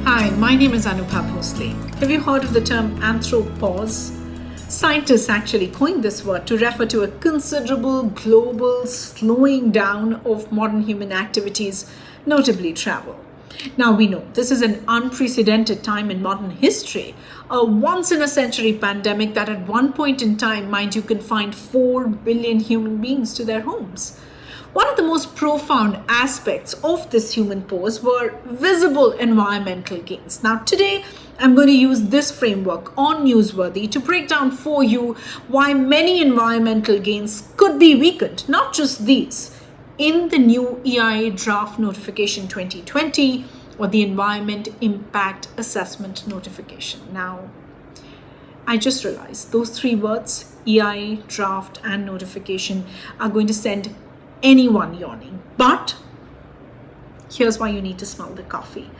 Hi, my name is Anubha Bhonsle. Have you heard of the term anthropause? Scientists actually coined this word to refer to a considerable global slowing down of modern human activities, notably travel. Now we know this is an unprecedented time in modern history, a once in a century pandemic that at one point in time, mind you, confined 4 billion human beings to their homes. One of the most profound aspects of this human pause were visible environmental gains. Now, today, I'm going to use this framework on Newsworthy to break down for you why many environmental gains could be weakened, not just these, in the new EIA Draft Notification 2020 or the Environment Impact Assessment Notification. Now, I just realized those three words, EIA, draft, and notification, are going to send anyone yawning. But here's why you need to smell the coffee.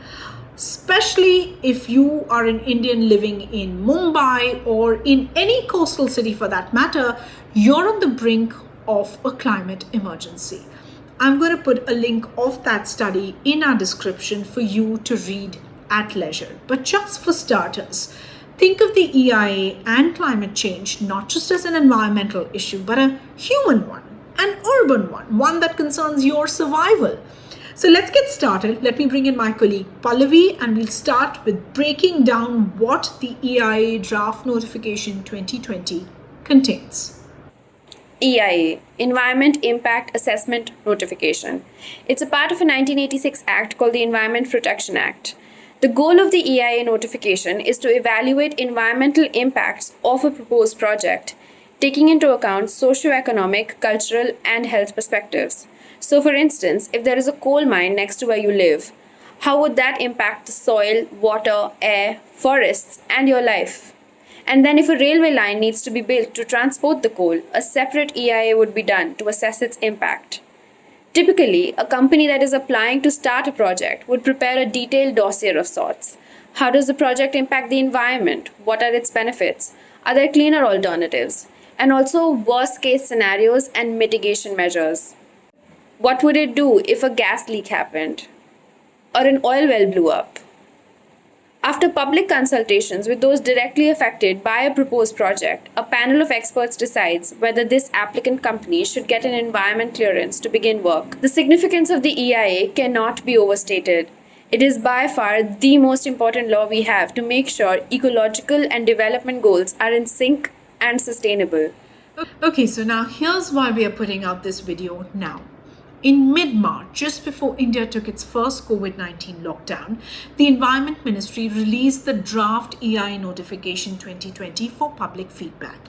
Especially if you are an Indian living in Mumbai or in any coastal city for that matter, you're on the brink of a climate emergency. I'm going to put a link of that study in our description for you to read at leisure. But just for starters, think of the EIA and climate change not just as an environmental issue, but a human one, an urban one that concerns your survival. So let's get started. Let me bring in my colleague Pallavi, and we'll start with breaking down what the EIA Draft Notification 2020 contains. EIA, Environment Impact Assessment Notification. It's a part of a 1986 Act called the Environment Protection Act. The goal of the EIA notification is to evaluate environmental impacts of a proposed project, taking into account socio-economic, cultural, and health perspectives. So, for instance, if there is a coal mine next to where you live, how would that impact the soil, water, air, forests, and your life? And then if a railway line needs to be built to transport the coal, a separate EIA would be done to assess its impact. Typically, a company that is applying to start a project would prepare a detailed dossier of sorts. How does the project impact the environment? What are its benefits? Are there cleaner alternatives? And also worst case scenarios and mitigation measures. What would it do if a gas leak happened? Or an oil well blew up? After public consultations with those directly affected by a proposed project, a panel of experts decides whether this applicant company should get an environment clearance to begin work. The significance of the EIA cannot be overstated. It is by far the most important law we have to make sure ecological and development goals are in sync and sustainable. Okay, so now here's why we are putting out this video now. In mid-March, just before India took its first COVID-19 lockdown, the Environment Ministry released the draft EIA Notification 2020 for public feedback.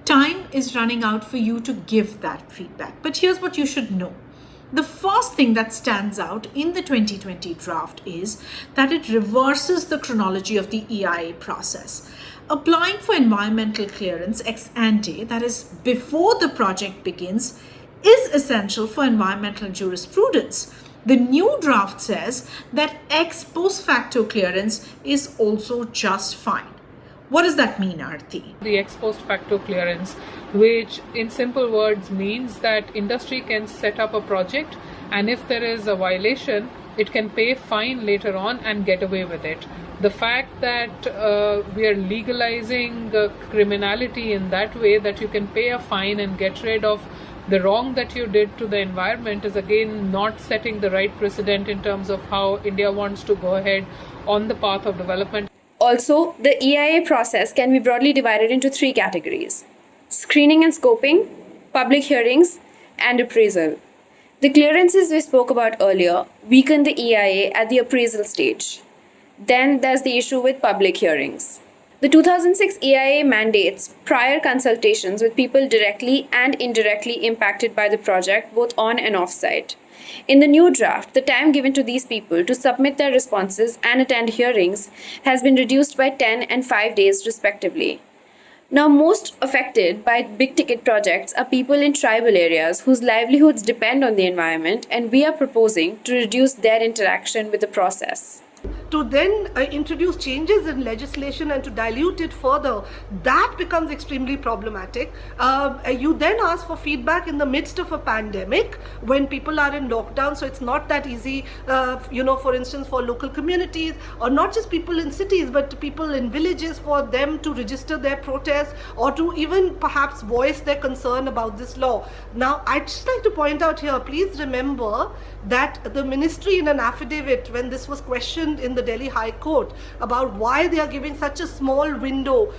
Time is running out for you to give that feedback, but here's what you should know. The first thing that stands out in the 2020 draft is that it reverses the chronology of the EIA process. Applying for environmental clearance ex ante, that is before the project begins, is essential for environmental jurisprudence. The new draft says that ex post facto clearance is also just fine. What does that mean, Aarti? The ex post facto clearance, which in simple words means that industry can set up a project, and if there is a violation, it can pay a fine later on and get away with it. The fact that we are legalizing criminality in that way that you can pay a fine and get rid of the wrong that you did to the environment is again not setting the right precedent in terms of how India wants to go ahead on the path of development. Also, the EIA process can be broadly divided into three categories: screening and scoping, public hearings, and appraisal. The clearances we spoke about earlier weaken the EIA at the appraisal stage. Then there's the issue with public hearings. The 2006 EIA mandates prior consultations with people directly and indirectly impacted by the project, both on and off-site. In the new draft, the time given to these people to submit their responses and attend hearings has been reduced by 10 and 5 days respectively. Now, most affected by big-ticket projects are people in tribal areas whose livelihoods depend on the environment, and we are proposing to reduce their interaction with the process. to then introduce changes in legislation and to dilute it further, that becomes extremely problematic. You then ask for feedback in the midst of a pandemic when people are in lockdown, so it's not that easy, for instance, for local communities, or not just people in cities, but people in villages, for them to register their protest or to even perhaps voice their concern about this law. Now, I'd just like to point out here, please remember that the ministry, in an affidavit, when this was questioned in the Delhi High Court about why they are giving such a small window,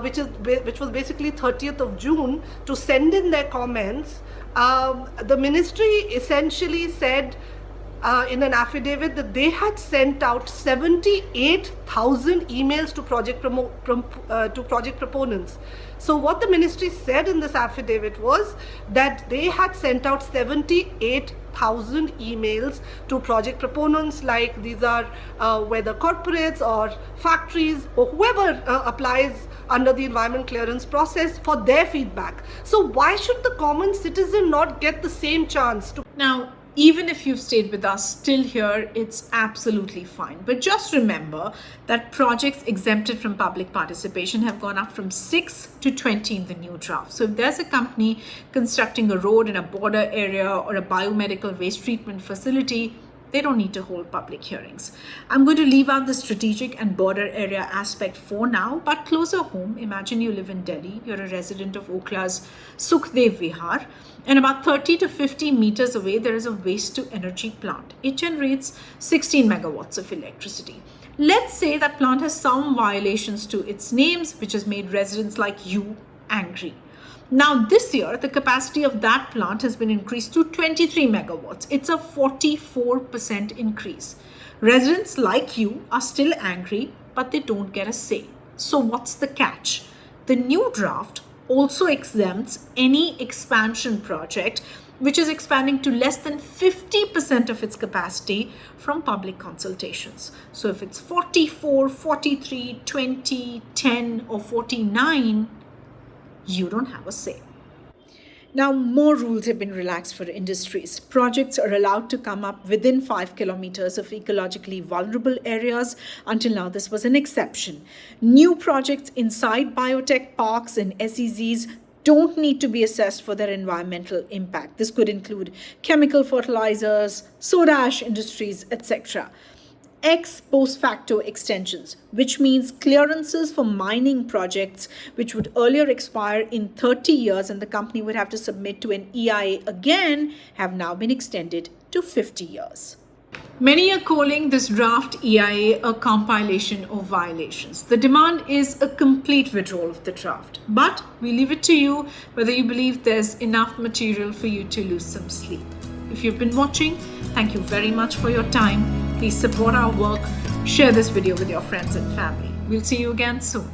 which was basically 30th of June, to send in their comments, the ministry essentially said in an affidavit that they had sent out 78,000 emails to project proponents. So what the ministry said in this affidavit was that they had sent out 78,000 emails to project proponents, like these are whether corporates or factories or whoever applies under the environment clearance process, for their feedback. So why should the common citizen not get the same chance to? Now, even if you've stayed with us still here, it's absolutely fine. But just remember that projects exempted from public participation have gone up from 6 to 20 in the new draft. So if there's a company constructing a road in a border area or a biomedical waste treatment facility, they don't need to hold public hearings. I'm going to leave out the strategic and border area aspect for now, but closer home, imagine you live in Delhi, you're a resident of Okla's Sukhdev Vihar, and about 30 to 50 meters away, there is a waste to energy plant. It generates 16 megawatts of electricity. Let's say that plant has some violations to its names, which has made residents like you angry. Now, this year, the capacity of that plant has been increased to 23 megawatts. It's a 44% increase. Residents like you are still angry, but they don't get a say. So what's the catch? The new draft also exempts any expansion project which is expanding to less than 50% of its capacity from public consultations. So if it's 44, 43, 20, 10, or 49, you don't have a say. Now, more rules have been relaxed for industries. Projects are allowed to come up within 5 kilometers of ecologically vulnerable areas. Until now, this was an exception. New projects inside biotech parks and SEZs don't need to be assessed for their environmental impact. This could include chemical fertilizers, soda ash industries, etc. Ex post facto extensions, which means clearances for mining projects which would earlier expire in 30 years and the company would have to submit to an EIA again, have now been extended to 50 years. Many are calling this draft EIA a compilation of violations. The demand is a complete withdrawal of the draft, but we leave it to you whether you believe there's enough material for you to lose some sleep. If you've been watching, thank you very much for your time. Please support our work. Share this video with your friends and family. We'll see you again soon.